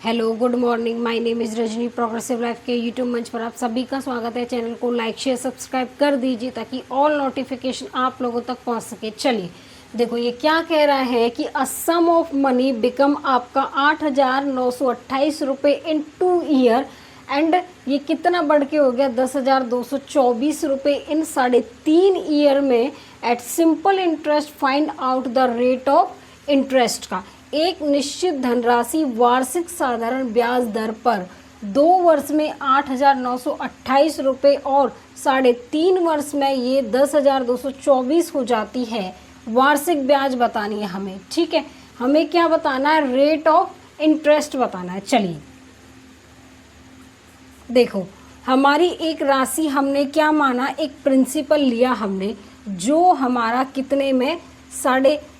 Hello, good morning. My name is Rajni. Progressive life के YouTube मंच पर आप सभी का स्वागत है। चैनल को लाइक शेयर सब्सक्राइब कर दीजिए ताकि ऑल नोटिफिकेशन आप लोगों तक पहुंच सके। चलिए देखो, ये क्या कह रहा है कि अ सम ऑफ मनी बिकम आपका 8,928 रुपये इन 2 ईयर एंड ये कितना बढ़ के हो गया 10,224 रुपये इन 3.5 ईयर में। At simple interest find out the rate of interest का। एक निश्चित धनराशि वार्षिक साधारण ब्याज दर पर 2 वर्ष में 8,928 रुपये और 3.5 वर्ष में ये 10,224 हो जाती है। वार्षिक ब्याज बतानी है हमें, ठीक है। हमें क्या बताना है? रेट ऑफ इंटरेस्ट बताना है। चलिए देखो, हमारी एक राशि हमने क्या माना, एक प्रिंसिपल लिया हमने जो हमारा कितने में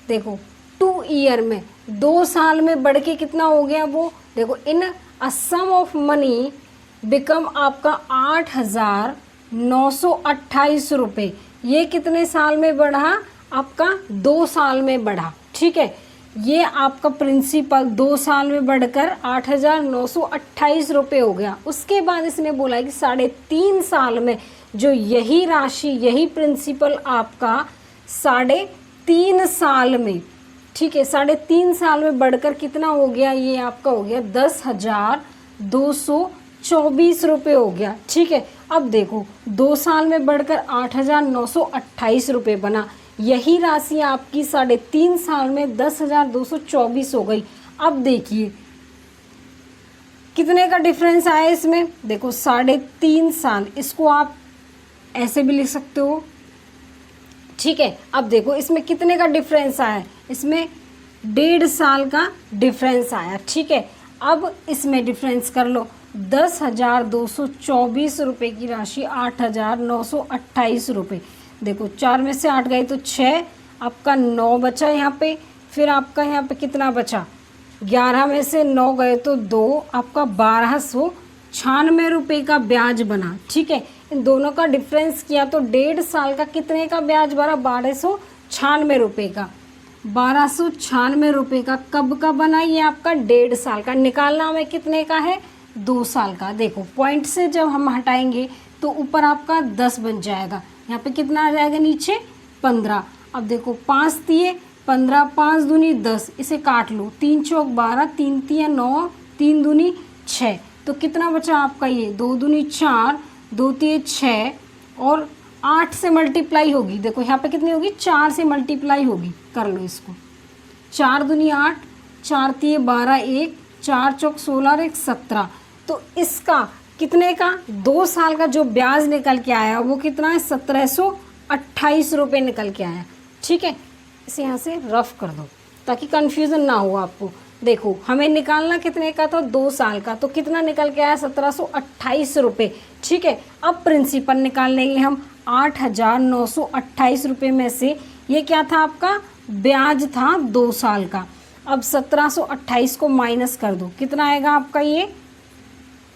देखो 2 ईयर में 2 साल में बढ़ के कितना हो गया वो। देखो, इन अ सम ऑफ मनी बिकम आपका 8,928 रुपये। ये कितने साल में बढ़ा? आपका 2 साल में बढ़ा, ठीक है। ये आपका प्रिंसिपल 2 साल में बढ़कर 8,928 रुपये हो गया। उसके बाद इसने बोला कि 3.5 साल में जो यही राशि, यही प्रिंसिपल आपका 3.5 साल में, ठीक है, 3.5 साल में बढ़कर कितना हो गया? ये आपका हो गया 10,224 रुपये हो गया, ठीक है। अब देखो 2 साल में बढ़कर 8,928 रुपये बना। यही राशि आपकी 3.5 साल में 10,224 हो गई। अब देखिए कितने का डिफरेंस आया इसमें। देखो 3.5 साल, इसको आप ऐसे भी लिख सकते हो, ठीक है। अब देखो इसमें कितने का डिफरेंस आया, इसमें 1.5 साल का डिफरेंस आया, ठीक है। अब इसमें डिफरेंस कर लो, 10,224 रुपये की राशि 8,928 रुपये। देखो 4 में से 8 गए तो 6, आपका 9 बचा यहाँ पे। फिर आपका यहाँ पे कितना बचा? 11 में से 9 गए तो 2, आपका 1,296 रुपये का ब्याज बना, ठीक है। इन दोनों का डिफरेंस किया तो 1.5 साल का कितने का ब्याज भरा? 1,296 रुपये का। 1,296 रुपये का कब का बना? ये आपका 1.5 साल का। निकालना हमें कितने का है? 2 साल का। देखो पॉइंट से जब हम हटाएंगे तो ऊपर आपका 10 बन जाएगा, यहाँ पे कितना आ जाएगा? नीचे 15। अब देखो 5 दिए 15, 5 दूनी 10, इसे काट लो, 3 चौक 12, 3 तिया 9, 3 दूनी 6, तो कितना बचा आपका? ये 2 दूनी 4, 2 तिये 6 और 8 से मल्टीप्लाई होगी। देखो यहाँ पे कितनी होगी? 4 से मल्टीप्लाई होगी। कर लो इसको, 4 दूनी 8, 4 तिये 12, 1 4 चौक 16 और 1 17। तो इसका कितने का 2 साल का जो ब्याज निकल के आया वो कितना है? 1,728 रुपये निकल के आया, ठीक है। इसे यहाँ से रफ कर दो ताकि कंफ्यूजन ना हो आपको। देखो हमें निकालना कितने का था? 2 साल का। तो कितना निकल के आया? 1,728 रुपये, ठीक है। अब प्रिंसिपल निकाल लेंगे हम। 8,928 रुपये में से ये क्या था? आपका ब्याज था 2 साल का। अब 1,728 को माइनस कर दो, कितना आएगा आपका? ये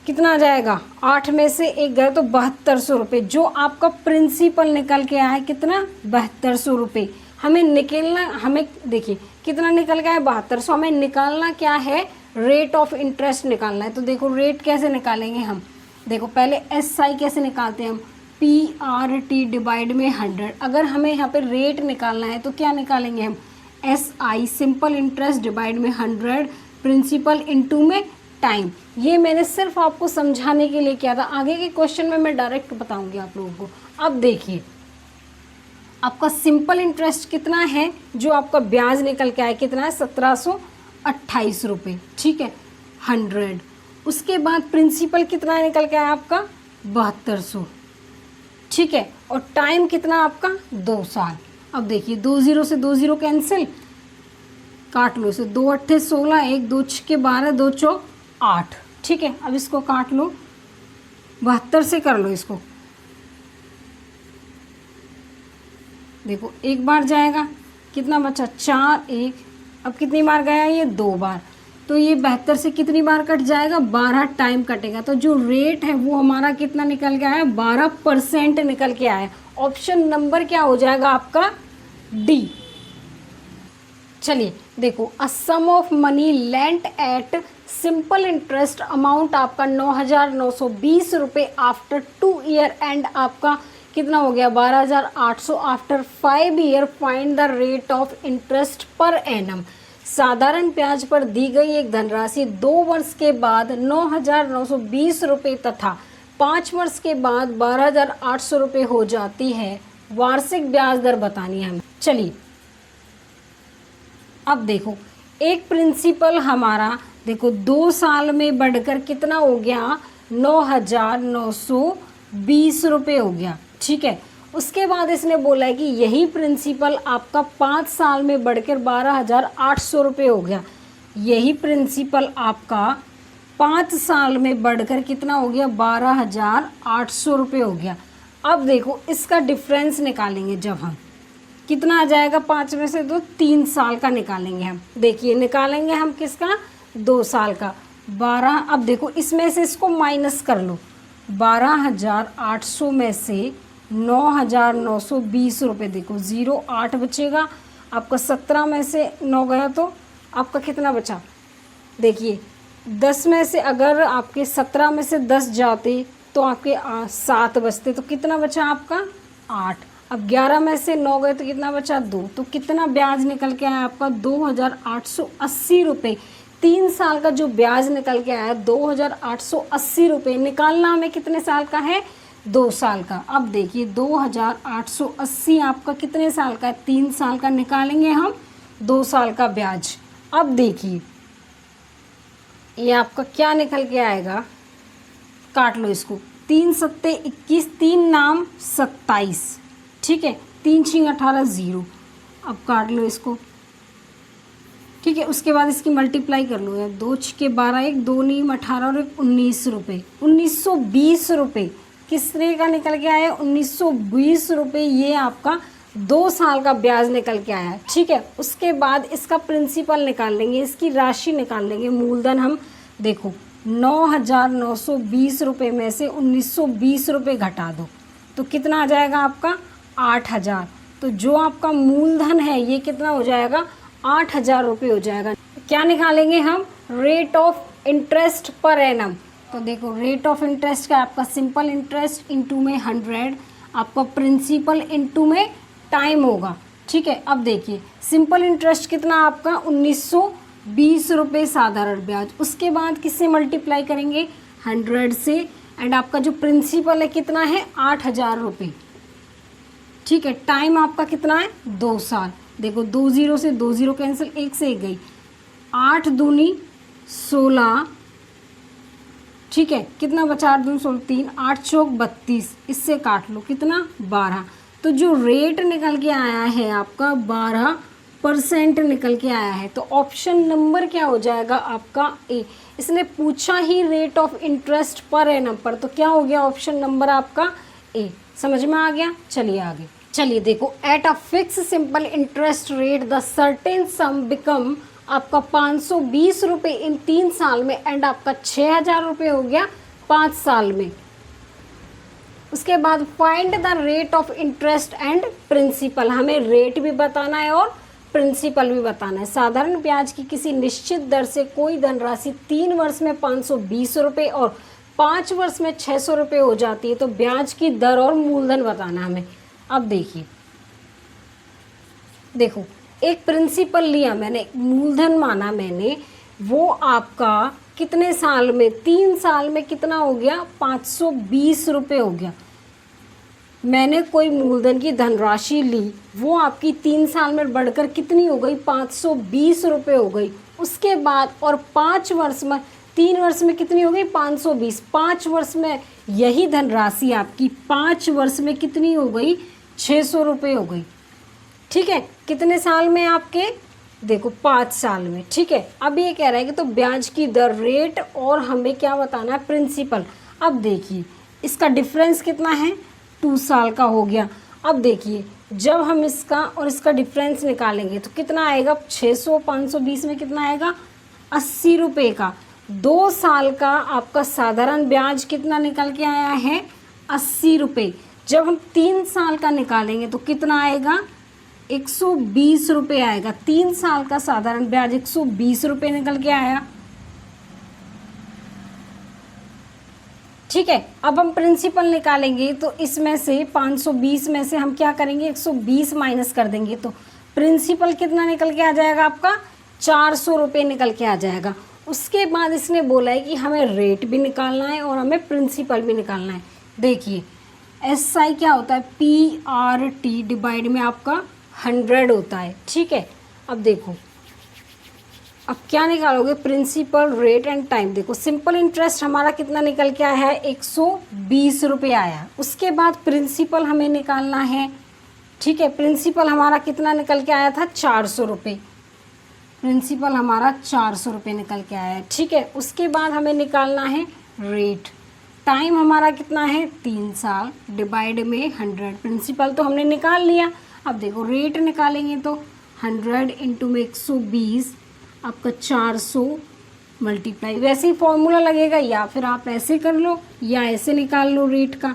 कितना आ जाएगा? 8 में से 1 गए तो 7,200 रुपये। जो आपका प्रिंसिपल निकल के आया है कितना? 7,200 रुपये। हमें निकलना, हमें देखिए कितना निकल गया है? 7,200। हमें निकालना क्या है? रेट ऑफ इंटरेस्ट निकालना है। तो देखो रेट कैसे निकालेंगे हम? देखो पहले SI कैसे निकालते हैं हम? PRT डिवाइड में 100। अगर हमें यहाँ पे रेट निकालना है तो क्या निकालेंगे हम? SI सिंपल इंटरेस्ट डिवाइड में 100, प्रिंसिपल इनटू में टाइम। ये मैंने सिर्फ आपको समझाने के लिए किया था, आगे के क्वेश्चन में मैं डायरेक्ट बताऊंगी आप लोगों को। अब देखिए आपका सिंपल इंटरेस्ट कितना है जो आपका ब्याज निकल के आया, कितना है? 1,728 रुपये, ठीक है, 100। उसके बाद प्रिंसिपल कितना निकल के आया आपका? 7,200, ठीक है। और टाइम कितना आपका? 2 साल। अब देखिए 2 0 से 2 0 कैंसिल, काट लो इसे। 2 8 16, 1 2 6 12, 2 चौक 8, ठीक है। अब इसको काट लो, 72 से कर लो इसको। देखो एक बार जाएगा, कितना बचा? 4 1। अब कितनी बार गया? ये 2 बार। तो ये 72 से कितनी बार कट जाएगा? 12 टाइम कटेगा। तो जो रेट है वो हमारा कितना निकल के आया? 12% निकल के आया। ऑप्शन नंबर क्या हो जाएगा आपका? D। चलिए देखो, a sum of money lent at simple interest amount आपका 9,920 रुपये आफ्टर 2 ईयर एंड आपका कितना हो गया 12,800 after 5 year. Find the rate of interest per annum. साधारण ब्याज पर दी गई एक धनराशि 2 वर्ष के बाद 9,920 रुपये तथा 5 वर्ष के बाद 12,800 रुपये हो जाती है। वार्षिक ब्याज दर बतानी है हमें। चलिए अब देखो, एक प्रिंसिपल हमारा देखो 2 साल में बढ़कर कितना हो गया 9,920 रुपये हो गया। ठीक है, उसके बाद इसने बोला है कि यही प्रिंसिपल आपका 5 साल में बढ़कर 12,800 रुपये हो गया। यही प्रिंसिपल आपका 5 साल में बढ़कर कितना हो गया 12,800 रुपये हो गया। अब देखो इसका डिफरेंस निकालेंगे जब हम, कितना आ जाएगा 5 में से 2, 3 साल का निकालेंगे हम। देखिए निकालेंगे हम किसका 2 साल का 12। अब देखो इसमें से इसको माइनस कर लो, 12,800 में से 9,920 रुपये, देखो 0 8 बचेगा आपका। 17 में से 9 गया तो आपका कितना बचा, देखिए 10 में से अगर आपके 17 में से 10 जाते तो आपके 7 बचते, तो कितना बचा आपका 8। अब 11 में से 9 गए तो कितना बचा 2, तो कितना ब्याज निकल के आया आपका 2,880 रुपये। 3 साल का जो ब्याज निकल के आया 2,880 रुपये। निकालना हमें कितने साल का है 2 साल का। अब देखिए 2,880 आपका कितने साल का है 3 साल का, निकालेंगे हम 2 साल का ब्याज। अब देखिए ये आपका क्या निकल के आएगा, काट लो इसको, 3 सत्ते 21, 3 नाम 27, ठीक है, 3 छिंग 18 0। अब काट लो इसको, ठीक है। उसके बाद इसकी मल्टीप्लाई कर लो यार, 2 छिके 12, 1 2 नीम 18 और 19 रुपये, 1920 रुपये किसने का निकल के आया 1920 रुपये। ये आपका 2 साल का ब्याज निकल के आया, ठीक है। उसके बाद इसका प्रिंसिपल निकाल लेंगे, इसकी राशि निकाल लेंगे, मूलधन हम देखो 9,920 रुपये में से 1920 रुपये घटा दो तो कितना आ जाएगा आपका 8,000। तो जो आपका मूलधन है ये कितना हो जाएगा 8,000 रुपये हो जाएगा। क्या निकालेंगे हम, rate of interest per annum. तो देखो रेट ऑफ इंटरेस्ट का आपका सिंपल इंटरेस्ट इंटू में 100, आपका प्रिंसिपल इंटू में टाइम होगा, ठीक है। अब देखिए सिंपल इंटरेस्ट कितना आपका 1920 रुपये साधारण ब्याज, उसके बाद किससे मल्टीप्लाई करेंगे 100 से, एंड आपका जो प्रिंसिपल है कितना है 8,000 रुपये, ठीक है। टाइम आपका कितना है 2 साल। देखो 2 0 से 2 0 कैंसिल, 1 से 1 गई, 8 दूनी 16, ठीक है। कितना बचा 8 दूनी 16, 3 8 चौक 32, इससे काट लो कितना 12। तो जो रेट निकल के आया है आपका 12% निकल के आया है। तो ऑप्शन नंबर क्या हो जाएगा आपका ए। इसने पूछा ही rate of interest per annum पर, तो क्या हो गया ऑप्शन नंबर आपका ए। समझ में आ गया। चलिए आगे, चलिए देखो, at a fix simple interest rate the certain some become आपका 520 रुपये इन 3 साल में, एंड आपका 6,000 रुपये हो गया 5 साल में। उसके बाद find the rate of interest and principal, हमें रेट भी बताना है और प्रिंसिपल भी बताना है। साधारण ब्याज की किसी निश्चित दर से कोई धनराशि 3 वर्ष में 520 रुपये और 5 वर्ष में 600 रुपये हो जाती है, तो ब्याज की दर और मूलधन बताना हमें। अब देखिए, देखो एक प्रिंसिपल लिया मैंने, मूलधन माना मैंने, वो आपका कितने साल में 3 साल में कितना हो गया 520 रुपये हो गया। मैंने कोई मूलधन की धनराशि ली, वो आपकी 3 साल में बढ़कर कितनी हो गई 520 रुपये हो गई। उसके बाद और 5 वर्ष में, 3 वर्ष में कितनी हो गई 520, 5 वर्ष में यही धनराशि आपकी 5 वर्ष में कितनी हो गई 600 रुपये हो गई, ठीक है। कितने साल में आपके, देखो 5 साल में, ठीक है। अब ये कह रहा है कि तो ब्याज की दर, रेट और हमें क्या बताना है प्रिंसिपल। अब देखिए इसका डिफरेंस कितना है 2 साल का हो गया। अब देखिए जब हम इसका और इसका डिफरेंस निकालेंगे तो कितना आएगा 600 520 में कितना आएगा 80 रुपये का। 2 साल का आपका साधारण ब्याज कितना निकल के आया है 80 रुपये। जब हम 3 साल का निकालेंगे तो कितना आएगा 120 रुपये आएगा। 3 साल का साधारण ब्याज 120 रुपये निकल के आया। ठीक है। अब हम प्रिंसिपल निकालेंगे तो इसमें से 520 में से हम क्या करेंगे, 120 माइनस कर देंगे तो प्रिंसिपल कितना निकल के आ जाएगा आपका, 400 रुपये निकल के आ जाएगा। उसके बाद इसने बोला है कि हमें रेट भी निकालना है और हमें प्रिंसिपल भी निकालना है। देखिए SI क्या होता है, PRT डिवाइड में आपका 100 होता है। ठीक है, अब देखो अब क्या निकालोगे, प्रिंसिपल रेट एंड टाइम। देखो सिंपल इंटरेस्ट हमारा कितना निकल के आया है, 120 रुपये आया। उसके बाद प्रिंसिपल हमें निकालना है। ठीक है, प्रिंसिपल हमारा कितना निकल के आया था, 400 रुपये। प्रिंसिपल हमारा 400 रुपये निकल के आया है। ठीक है, उसके बाद हमें निकालना है रेट। टाइम हमारा कितना है, 3 साल डिवाइड में 100। प्रिंसिपल तो हमने निकाल लिया, अब देखो रेट निकालेंगे तो 100 इंटू में 120 आपका 400 मल्टीप्लाई, वैसे ही फॉर्मूला लगेगा, या फिर आप ऐसे कर लो या ऐसे निकाल लो रेट का।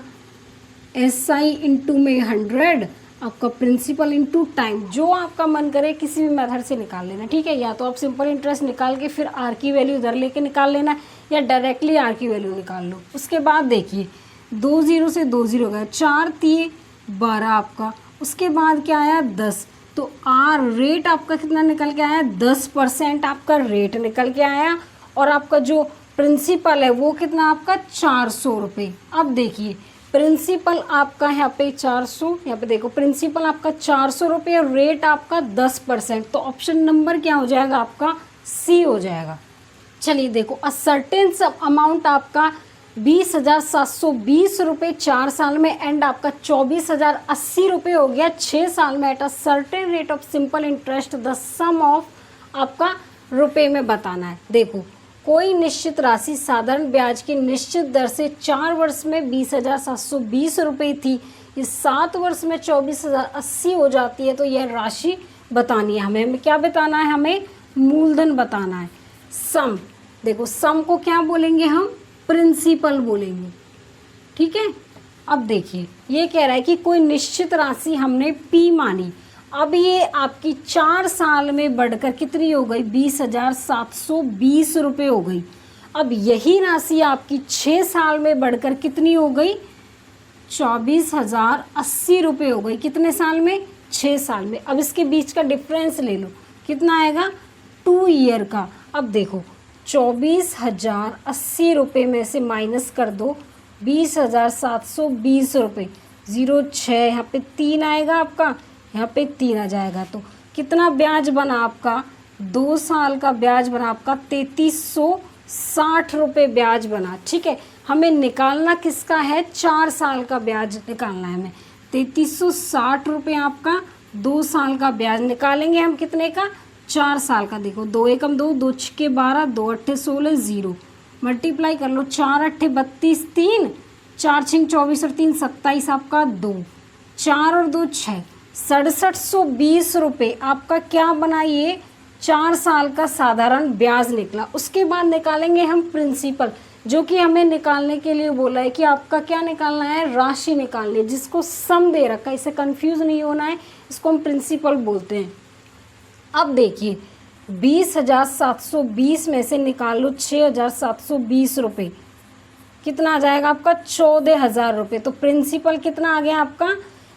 SI इंटू में 100 आपका प्रिंसिपल इंटू टाइम, जो आपका मन करे किसी भी मेथड से निकाल लेना। ठीक है, या तो आप सिंपल इंटरेस्ट निकाल के फिर R की वैल्यू इधर लेके निकाल लेना, या डायरेक्टली R की वैल्यू निकाल लो। उसके बाद देखिए 2 0 से 2 0 गया, 4 3 12 आपका। उसके बाद क्या आया, 10, तो R रेट आपका कितना निकल के आया, 10% आपका रेट निकल के आया। और आपका जो प्रिंसिपल है वो कितना आपका, 400 रुपये। अब देखिए प्रिंसिपल आपका यहाँ पे 400, यहाँ पे देखो प्रिंसिपल आपका 400 रुपये और रेट आपका 10%, तो ऑप्शन नंबर क्या हो जाएगा आपका, C हो जाएगा। चलिए देखो अ सर्टेन सम अमाउंट आपका 20,720 रुपये 4 साल में एंड आपका 24,080 रुपये हो गया 6 साल में at a certain rate of simple interest, the sum of आपका रुपये में बताना है। देखो कोई निश्चित राशि साधारण ब्याज की निश्चित दर से 4 वर्ष में 20,720 रुपये थी, ये 7 वर्ष में 24,080 हो जाती है, तो यह राशि बतानी है हमें। क्या बताना है, हमें मूलधन बताना है। सम, देखो सम को क्या बोलेंगे हम, प्रिंसिपल बोलेंगे। ठीक है, अब देखिए ये कह रहा है कि कोई निश्चित राशि हमने P मानी, अब ये आपकी 4 साल में बढ़कर कितनी हो गई, 20,720 रुपये हो गई। अब यही राशि आपकी 6 साल में बढ़कर कितनी हो गई, 24,080 रुपये हो गई। कितने साल में, 6 साल में। अब इसके बीच का डिफरेंस ले लो, कितना आएगा, 2 ईयर का। अब देखो 24,080 रुपये में से माइनस कर दो 20,720 रुपये, 06 यहाँ पे 3 आएगा आपका, यहाँ पे 3 आ जाएगा, तो कितना ब्याज बना आपका, 2 साल का ब्याज बना आपका 3360 रुपये ब्याज बना। ठीक है, हमें निकालना किसका है, 4 साल का ब्याज निकालना है हमें। 3360 रुपये आपका 2 साल का ब्याज निकालेंगे हम, कितने का, 4 साल का। देखो 2 एकम 2, 2 छक्के 12, 2 अट्ठे 16, 0 मल्टीप्लाई कर लो, 4 अट्ठे 32, 3 4 छिंग 24 और 3 27 आपका 2, 4 और 2 6, 6720 रुपये आपका क्या बना, ये 4 साल का साधारण ब्याज निकला। उसके बाद निकालेंगे हम प्रिंसिपल, जो कि हमें निकालने के लिए बोला है कि आपका क्या निकालना है, राशि निकालनी है, जिसको सम दे रखा है, इसे कंफ्यूज नहीं होना है, इसको हम प्रिंसिपल बोलते हैं। अब देखिए 20,720 में से निकाल लो 6,720 रुपये, कितना आ जाएगा आपका, 14,000 रुपये। तो प्रिंसिपल कितना आ गया आपका,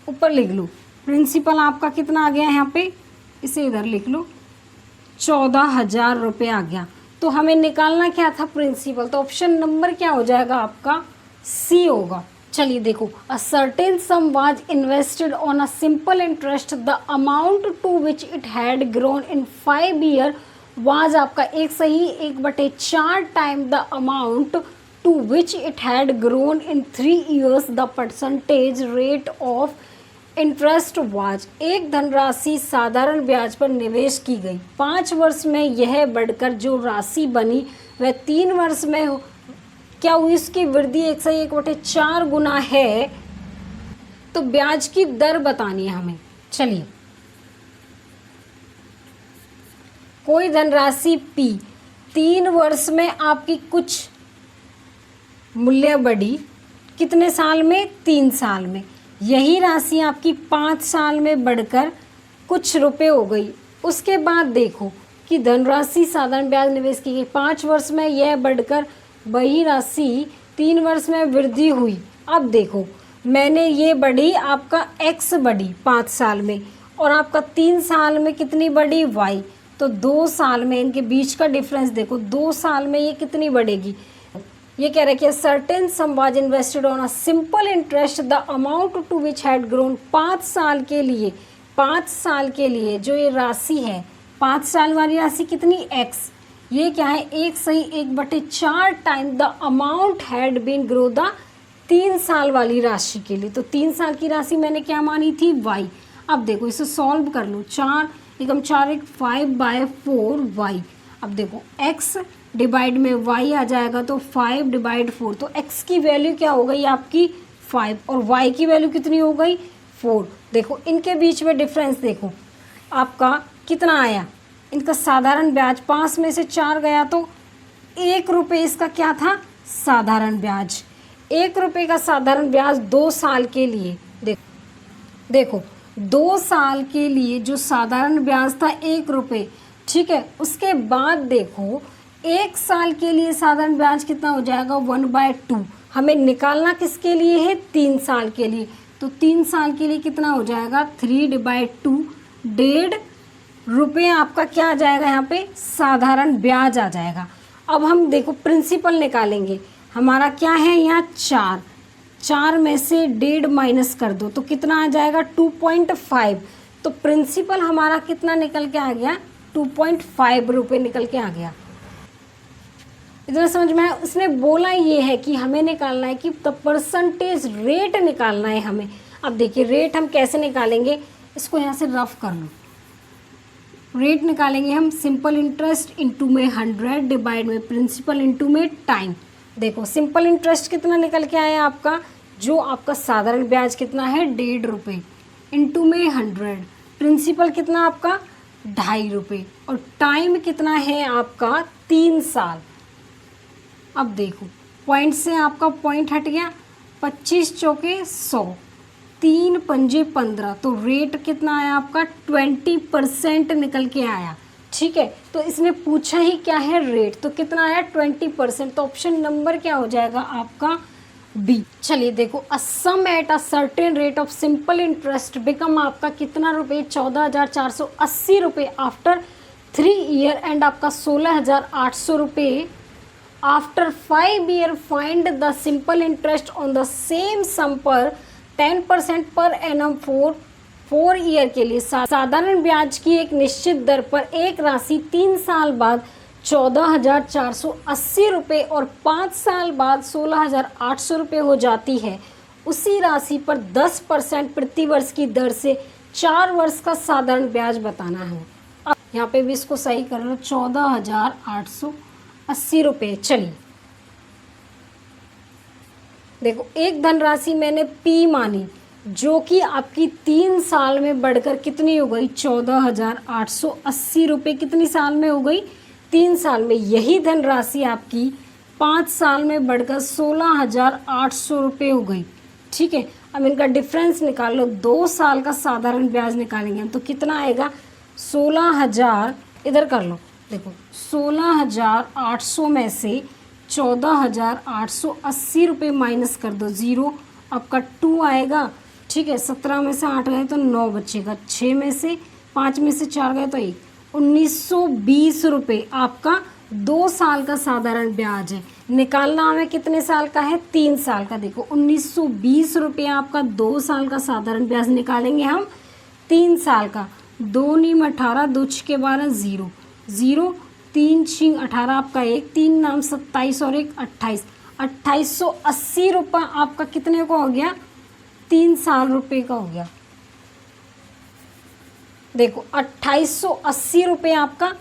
ऊपर लिख लो, प्रिंसिपल आपका कितना आ गया, यहाँ पे इसे इधर लिख लो, 14,000 रुपये आ गया। तो हमें निकालना क्या था, प्रिंसिपल, तो ऑप्शन नंबर क्या हो जाएगा आपका, C होगा। चलिए देखो a certain sum was invested on a simple interest, the amount to which it had grown in 5 year was आपका 1/4 time the amount to which it had grown in 3 years, the percentage rate of interest was. एक धनराशि साधारण ब्याज पर निवेश की गई, 5 वर्ष में यह बढ़कर जो राशि बनी वह 3 वर्ष में क्या हुई, इसकी वृद्धि 1/4 गुना है, तो ब्याज की दर बतानी है हमें। चलिए कोई धनराशि P 3 वर्ष में आपकी कुछ मूल्य बढ़ी, कितने साल में, 3 साल में। यही राशि आपकी 5 साल में बढ़कर कुछ रुपए हो गई। उसके बाद देखो कि धनराशि साधारण ब्याज निवेश की गई, 5 वर्ष में यह बढ़कर वही राशि 3 वर्ष में वृद्धि हुई। अब देखो मैंने ये बढ़ी आपका x बढ़ी 5 साल में, और आपका 3 साल में कितनी बढ़ी y। तो 2 साल में इनके बीच का डिफरेंस देखो, 2 साल में ये कितनी बढ़ेगी। ये कह रहे कि certain sum was invested on a simple interest the amount to which had grown. 5 साल के लिए, 5 साल के लिए जो ये राशि है, 5 साल वाली राशि कितनी x, ये क्या है 1/1/4 time the amount had been grow the 3 साल वाली राशि के लिए। तो 3 साल की राशि मैंने क्या मानी थी y। अब देखो इसे सॉल्व कर लो, 4 एकम 4 एक 5/4 y। अब देखो x डिवाइड में y आ जाएगा तो 5/4, तो x की वैल्यू क्या हो गई आपकी 5 और y की वैल्यू कितनी हो गई 4। देखो इनके बीच में डिफरेंस देखो आपका कितना आया, इनका साधारण ब्याज 5 में से 4 गया तो 1 रुपये इसका क्या था साधारण ब्याज। 1 रुपये का साधारण ब्याज 2 साल के लिए। देखो 2 साल के लिए जो साधारण ब्याज था 1 रुपये, ठीक है। उसके बाद देखो 1 साल के लिए साधारण ब्याज कितना हो जाएगा 1/2। हमें निकालना किसके लिए है 3 साल के लिए, तो 3 साल के लिए कितना हो जाएगा 3/2, 1.5 रुपये आपका क्या आ जाएगा यहाँ पे साधारण ब्याज आ जाएगा। अब हम देखो प्रिंसिपल निकालेंगे, हमारा क्या है यहाँ 4 में से 1.5 माइनस कर दो तो कितना आ जाएगा 2.5। तो प्रिंसिपल हमारा कितना निकल के आ गया 2.5 रुपये निकल के आ गया। इतना समझ में आया। उसने बोला ये है कि हमें निकालना है कि द परसेंटेज रेट निकालना है हमें। अब देखिए रेट हम कैसे निकालेंगे, इसको यहाँ से रफ कर लो। रेट निकालेंगे हम सिंपल इंटरेस्ट इंटू में 100 डिवाइड में प्रिंसिपल इंटू में टाइम। देखो सिंपल इंटरेस्ट कितना निकल के आया आपका, जो आपका साधारण ब्याज कितना है 1.5 रुपये इंटू में 100, प्रिंसिपल कितना आपका 2.5 रुपये और टाइम कितना है आपका 3 साल। अब देखो पॉइंट से आपका पॉइंट हट गया, 25 चौके 100, 3 पंजे 15, तो रेट कितना आया आपका 20% निकल के आया, ठीक है। तो इसने पूछा ही क्या है रेट, तो कितना आया 20%, तो ऑप्शन नंबर क्या हो जाएगा आपका बी। चलिए देखो a sum at a certain rate of simple interest become आपका कितना रुपये 14,480 रुपये आफ्टर 3 ईयर एंड आपका 16,800 रुपये after 5 year. Find the simple interest on the same sum पर 10% पर एनम 4 ईयर के लिए। साधारण ब्याज की एक निश्चित दर पर एक राशि 3 साल बाद 14,480 रुपये और 5 साल बाद 16,800 रुपये हो जाती है। उसी राशि पर 10% प्रति वर्ष की दर से 4 वर्ष का साधारण ब्याज बताना है। अब यहाँ पे भी इसको सही कर लो 14,880 रुपये। चलिए देखो एक धनराशि मैंने P मानी जो कि आपकी 3 साल में बढ़कर कितनी हो गई 14,880 रुपये। कितनी साल में हो गई 3 साल में। यही धनराशि आपकी 5 साल में बढ़कर 16,800 रुपये हो गई, ठीक है। अब इनका डिफरेंस निकाल लो, 2 साल का साधारण ब्याज निकालेंगे हम तो कितना आएगा 16,000, इधर कर लो देखो 16,800 में से 14,880 रुपये माइनस कर दो, 0 आपका 2 आएगा, ठीक है। 17 में से 8 गए तो 9 बचेगा, 6 में से 5 में से 4 गए तो 1, 1920 रुपये आपका 2 साल का साधारण ब्याज है। निकालना हमें कितने साल का है 3 साल का। देखो 1920 रुपये आपका 2 साल का साधारण ब्याज निकालेंगे हम 3 साल का। 2 नीम 18, 2 छके 12, 0 0, 3 छिंग 18 आपका 1, 3 नाम 27 और 1 28, 2880 रुपये आपका कितने का हो गया 3 साल रुपये का हो गया। देखो 2880 रुपये आपका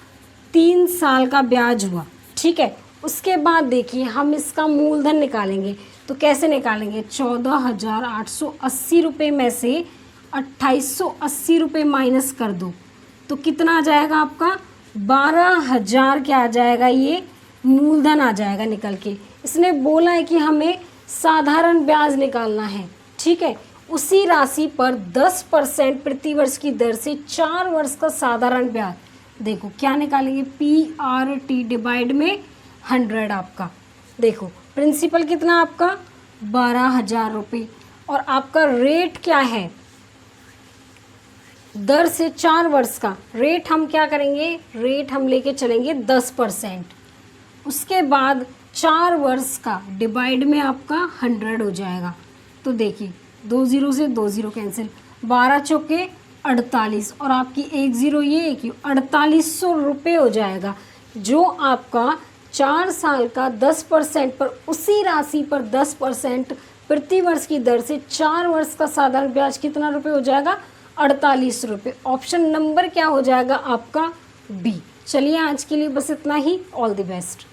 3 साल का ब्याज हुआ, ठीक है। उसके बाद देखिए हम इसका मूलधन निकालेंगे, तो कैसे निकालेंगे 14,880 रुपये में से 2880 रुपये माइनस कर दो तो कितना आ जाएगा आपका 12,000 क्या आ जाएगा, ये मूलधन आ जाएगा निकल के। इसने बोला है कि हमें साधारण ब्याज निकालना है, ठीक है। उसी राशि पर 10% प्रति वर्ष की दर से 4 वर्ष का साधारण ब्याज। देखो क्या निकालेंगे PRT डिवाइड में 100 आपका। देखो प्रिंसिपल कितना आपका 12,000 रुपये। और आपका रेट क्या है, दर से 4 वर्ष का रेट हम क्या करेंगे, रेट हम लेके चलेंगे 10%। उसके बाद 4 वर्ष का डिवाइड में आपका 100 हो जाएगा। तो देखिए 2 ज़ीरो से 2 ज़ीरो कैंसिल, 12 चौके 48 और आपकी 1 ज़ीरो ये 4800 रुपये हो जाएगा, जो आपका 4 साल का 10% पर उसी राशि पर 10% प्रति वर्ष की दर से 4 वर्ष का साधारण ब्याज कितना रुपये हो जाएगा, 48 रुपये। ऑप्शन नंबर क्या हो जाएगा आपका बी। चलिए आज के लिए बस इतना ही। All the best.